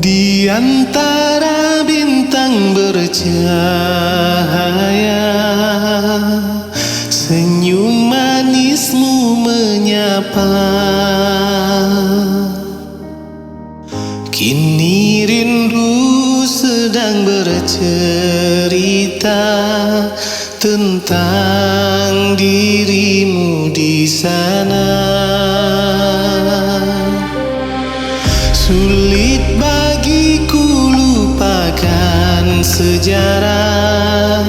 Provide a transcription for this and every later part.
Di antara bintang bercahaya, senyum manismu menyapa. Kini rindu sedang bercerita tentang dirimu di sana. Sulit bagiku lupakan sejarah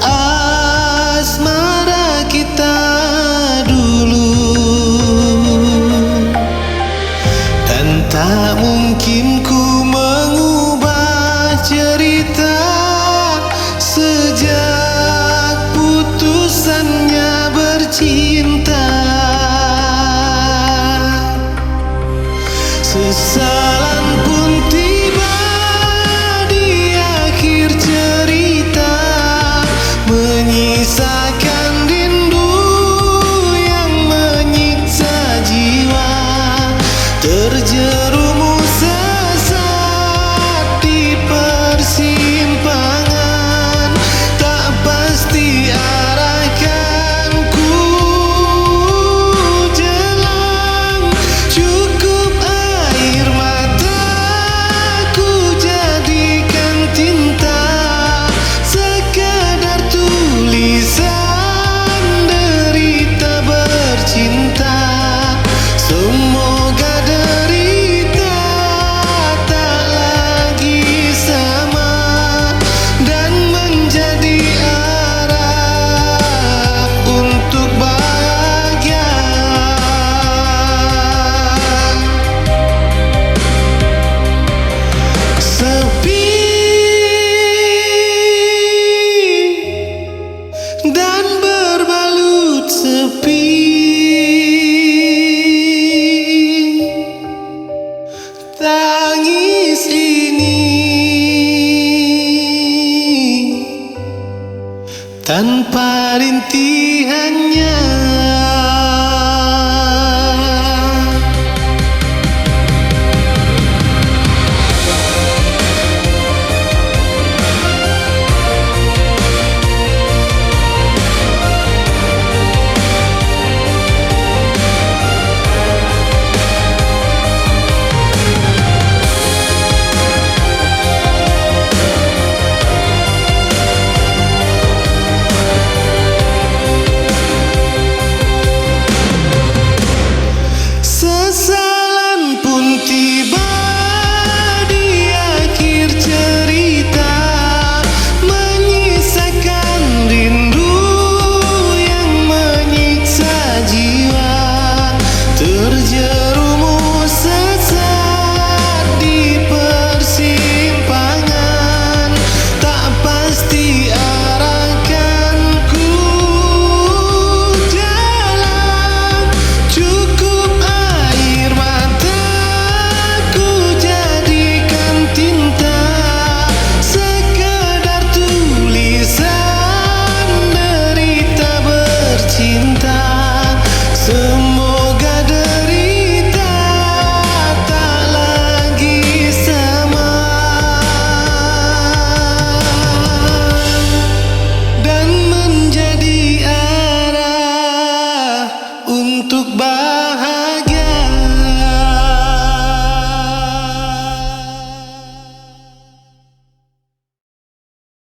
asmara kita dulu, dan tak mungkin ku mengubah cerita sejak putusannya bercinta. Sesalan pun tiba di akhir cerita, menyisakan rindu yang menyiksa jiwa. Terjerumus sesat di persimpangan, tak pasti arahkan ku jelang. Cukup air mataku jadikan tinta, sekadar tulisan derita bercinta. Semoga derita tak lagi sama dan menjadi arah untuk bahagia. Sepi dan berbalut sepi, tangis ini tanpa rintihannya. Sesalan pun tiba di akhir cerita, menyisakan rindu yang menyiksa jiwa. Terjerumus sesat di persimpangan, tak pasti arahkan ku jalan. Cukup air mataku jadikan tinta, sekadar tulisan derita bercinta. Semoga derita tak lagi sama dan menjadi arah untuk